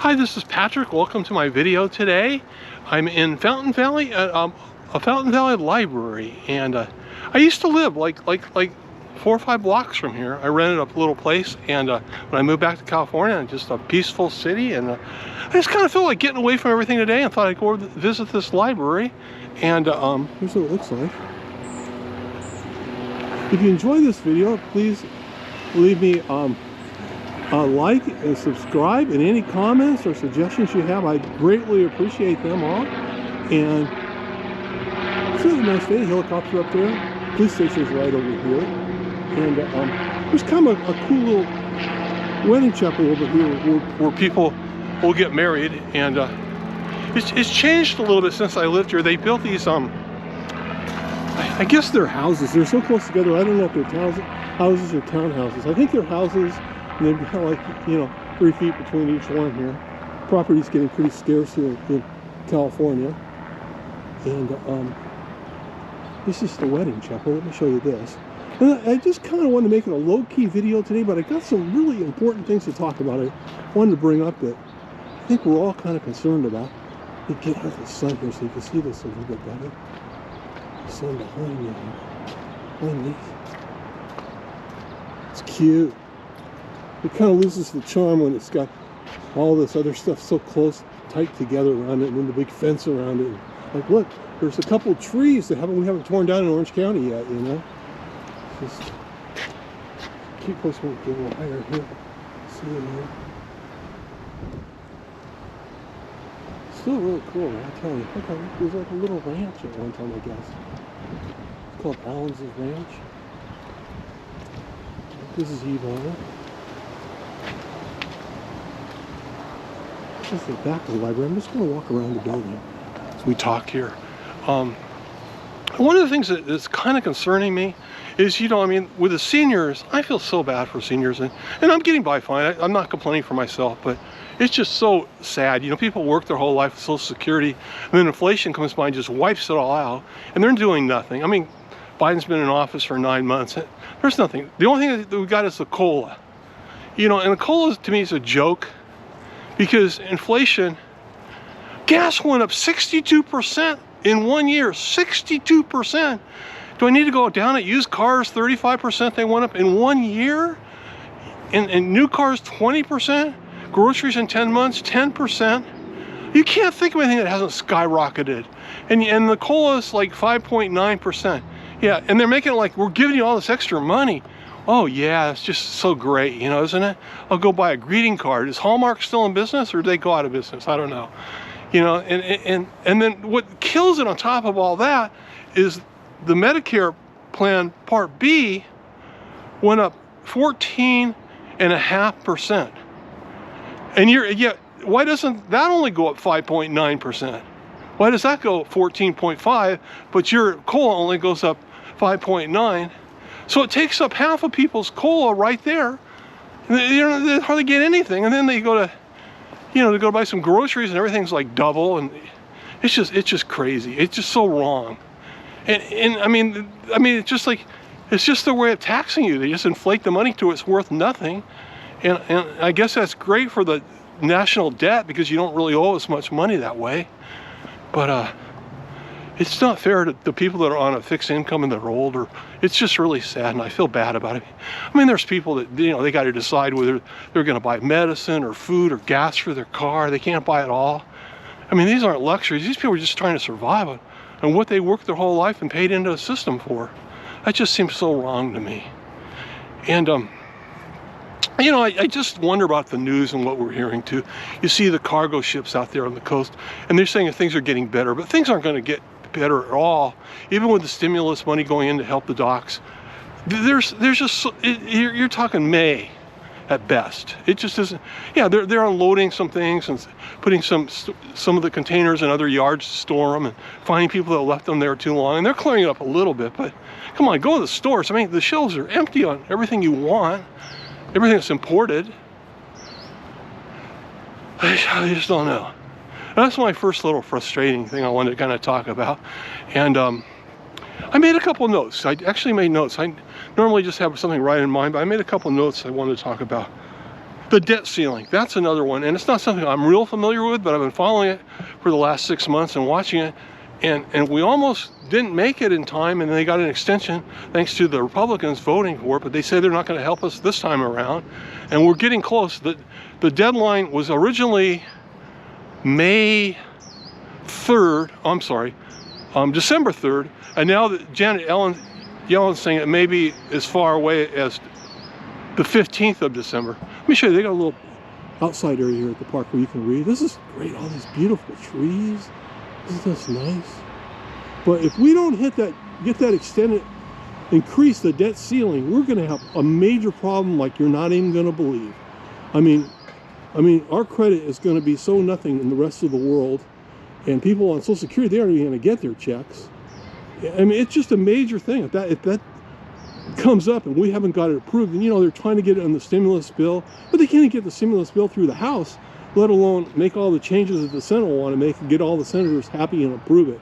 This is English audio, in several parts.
Hi, this is Patrick. Welcome to my video today. I'm in Fountain Valley at a Fountain Valley library, and I used to live like 4 or 5 blocks from here. I rented a little place, and when I moved back to California, it's just a peaceful city, and I just kind of felt like getting away from everything today, and thought I'd go visit this library. And here's what it looks like. If you enjoy this video, please leave me like and subscribe, and any comments or suggestions you have, I greatly appreciate them all. And it's a really nice day. Helicopter up there, police station's right over here, and there's kind of a cool little wedding chapel over here where people will get married. And it's changed a little bit since I lived here. They built these I guess they're houses. They're so close together, I don't know if they're houses or townhouses. I think they're houses. And they've got, like, 3 feet between each one here. Property's getting pretty scarce here in California. And this is the wedding chapel. Let me show you this. And I just kind of wanted to make it a low-key video today, but I got some really important things to talk about. I wanted to bring up that I think we're all kind of concerned about. Let me get out of the sun here so you can see this a little bit better. The sun behind me. Behind me. It's cute. It kind of loses the charm when it's got all this other stuff so close, tight together around it, and then the big fence around it. Like, look, there's a couple of trees that we haven't torn down in Orange County yet, you know. Just keep close, a little higher here. See it here. Still really cool, I tell you. Look, there's like a little ranch at one time, I guess. It's called Allen's Ranch. This is Yvonne. This is the back of the library. I'm just going to walk around the building as we talk here. One of the things that's kind of concerning me is, with the seniors, I feel so bad for seniors, and I'm getting by fine. I'm not complaining for myself, but it's just so sad. People work their whole life with Social Security, and then inflation comes by and just wipes it all out, and they're doing nothing. Biden's been in office for 9 months. There's nothing. The only thing that we got is the COLA. And the COLA, to me, is a joke. Because inflation, gas went up 62% in 1 year, 62%. Do I need to go down at used cars, 35% they went up in 1 year? And new cars, 20%? Groceries in 10 months, 10%? You can't think of anything that hasn't skyrocketed. And the COLA is like 5.9%. Yeah, and they're making it like we're giving you all this extra money. Oh yeah, it's just so great, isn't it? I'll go buy a greeting card. Is Hallmark still in business, or did they go out of business? I don't know. And then what kills it on top of all that is the Medicare plan Part B went up 14.5%. And why doesn't that only go up 5.9%? Why does that go 14.5, but your COLA only goes up 5.9? So it takes up half of people's COLA right there. They hardly get anything, and then they go to, to go buy some groceries, and everything's like double, and it's just crazy. It's just so wrong. And it's just like, it's just their way of taxing you. They just inflate the money to it's worth nothing, and I guess that's great for the national debt because you don't really owe as much money that way, but it's not fair to the people that are on a fixed income and they're older. It's just really sad, and I feel bad about it. There's people that, they got to decide whether they're going to buy medicine or food or gas for their car. They can't buy it all. These aren't luxuries. These people are just trying to survive on what they worked their whole life and paid into a system for. That just seems so wrong to me. And, I just wonder about the news and what we're hearing too. You see the cargo ships out there on the coast, and they're saying that things are getting better, but things aren't going to get better at all. Even with the stimulus money going in to help the docks, there's just, you're talking May at best. It just isn't. Yeah, they're unloading some things and putting some of the containers in other yards to store them, and finding people that left them there too long, and they're clearing it up a little bit. But come on, go to the stores. The shelves are empty on everything you want, everything that's imported. I just don't know. That's my first little frustrating thing I wanted to kind of talk about. And I made a couple notes. I actually made notes. I normally just have something right in mind, but I made a couple notes I wanted to talk about. The debt ceiling, that's another one, and it's not something I'm real familiar with, but I've been following it for the last 6 months and watching it, and we almost didn't make it in time, and they got an extension thanks to the Republicans voting for it, but they say they're not going to help us this time around, and we're getting close. The deadline was originally May 3rd, I'm sorry, December 3rd, and now that Janet Yellen's saying it may be as far away as the 15th of December. Let me show you, they got a little outside area here at the park where you can read. This is great, all these beautiful trees. Isn't this nice? But if we don't get that extended, increase the debt ceiling, we're gonna have a major problem like you're not even gonna believe. I mean, our credit is gonna be so nothing in the rest of the world, and people on Social Security, they aren't even gonna get their checks. I mean, it's just a major thing. If that comes up and we haven't got it approved, and you know, they're trying to get it on the stimulus bill, but they can't get the stimulus bill through the House, let alone make all the changes that the Senate want to make and get all the senators happy and approve it.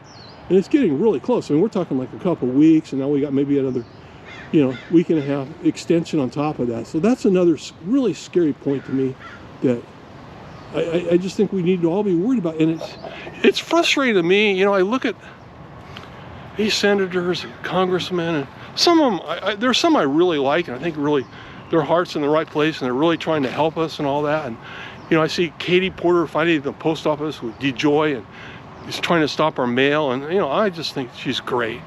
And it's getting really close. I mean, we're talking like a couple of weeks, and now we got maybe another, you know, week and a half extension on top of that. So that's another really scary point to me that I just think we need to all be worried about. And it's frustrating to me. You know, I look at these senators and congressmen, and some of them, there's some I really like, and I think really their heart's in the right place, and they're really trying to help us and all that. And you know, I see Katie Porter fighting at the post office with DeJoy, and he's trying to stop our mail, and you know, I just think she's great.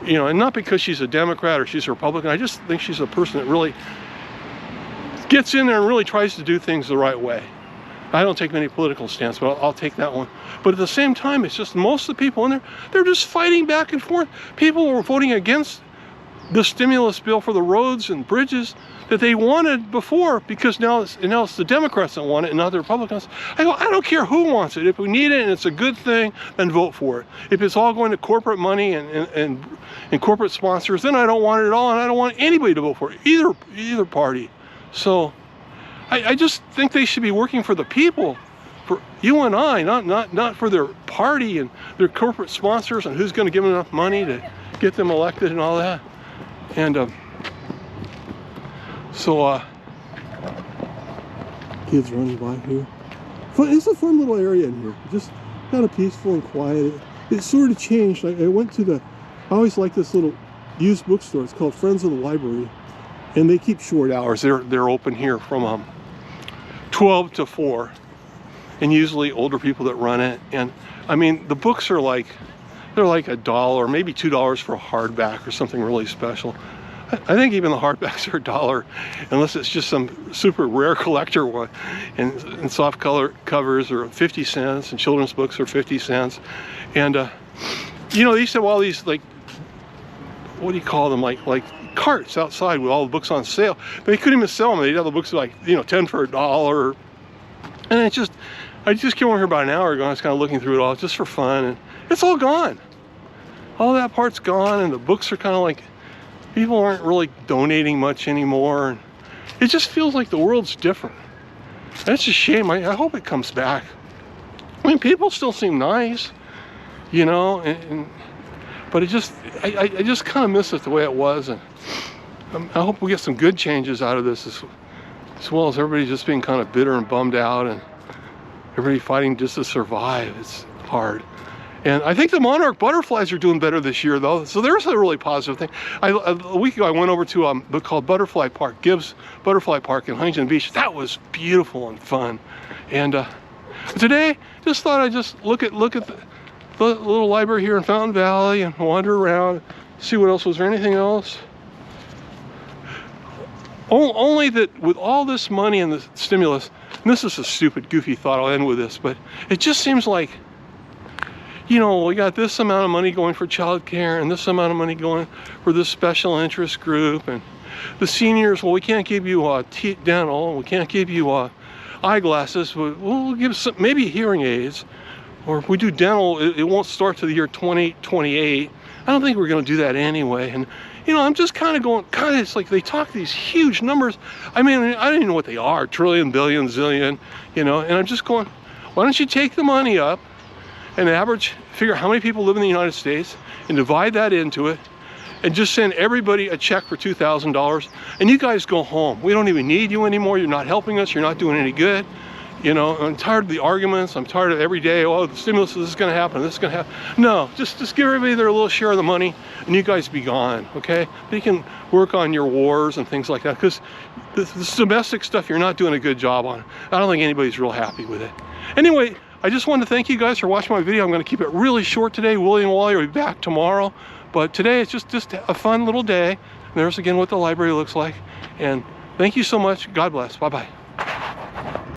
You know, and not because she's a Democrat or she's a Republican, I just think she's a person that really gets in there and really tries to do things the right way. I don't take many political stance, but I'll take that one. But at the same time, it's just most of the people in there, they're just fighting back and forth. People were voting against the stimulus bill for the roads and bridges that they wanted before, because now it's the Democrats that want it and not the Republicans. I go, I don't care who wants it. If we need it and it's a good thing, then vote for it. If it's all going to corporate money and corporate sponsors, then I don't want it at all, and I don't want anybody to vote for it, either party. So I just think they should be working for the people, for you and I, not for their party and their corporate sponsors and who's going to give them enough money to get them elected and all that. And kids running by here. It's a fun little area in here. Just kind of peaceful and quiet. It sort of changed. I went to I always like this little used bookstore. It's called Friends of the Library, and they keep short hours. They're open here from 12 to 4, and usually older people that run it. And I mean, the books are like, they're like $1, maybe $2 for a hardback or something really special. I think even the hardbacks are $1, unless it's just some super rare collector one. And soft color covers are 50 cents, and children's books are 50 cents. And you know, they used to have all these, like, what do you call them, like carts outside with all the books on sale. But they couldn't even sell them. They'd have the books like, you know, 10 for $1. And I just came over here about an hour ago. I was kind of looking through it all just for fun, and it's all gone. All that part's gone, and the books are kind of like, people aren't really donating much anymore, and it just feels like the world's different. That's a shame. I hope it comes back. I mean, people still seem nice, you know, but I just kind of miss it the way it was, and I hope we get some good changes out of this, as well as everybody just being kind of bitter and bummed out, and everybody fighting just to survive. It's hard. And I think the monarch butterflies are doing better this year, though. So there's a really positive thing. A week ago, I went over to a book called Butterfly Park, Gibbs Butterfly Park in Huntington Beach. That was beautiful and fun. And today, just thought I'd just look at the little library here in Fountain Valley and wander around, see what else. Was there anything else? Only that with all this money and the stimulus, and this is a stupid, goofy thought, I'll end with this, but it just seems like, you know, we got this amount of money going for childcare and this amount of money going for this special interest group, and the seniors, well, we can't give you dental, we can't give you eyeglasses, we'll give some, maybe hearing aids, or if we do dental, it won't start to the year 2028. I don't think we're going to do that anyway. And you know, I'm just kind of going, God, it's like they talk these huge numbers. I mean, I don't even know what they are, trillion, billion, zillion, you know, and I'm just going, why don't you take the money up and figure how many people live in the United States and divide that into it, and just send everybody a check for $2,000, and you guys go home. We don't even need you anymore. You're not helping us. You're not doing any good. You know, I'm tired of the arguments. I'm tired of every day, oh, the stimulus, this is going to happen, this is going to happen. No, just give everybody their little share of the money, and you guys be gone, okay? But you can work on your wars and things like that, because this domestic stuff you're not doing a good job on. I don't think anybody's real happy with it. Anyway, I just wanted to thank you guys for watching my video. I'm going to keep it really short today. Willie and Wally will be back tomorrow. But today it's just a fun little day. There's again what the library looks like. And thank you so much. God bless. Bye-bye.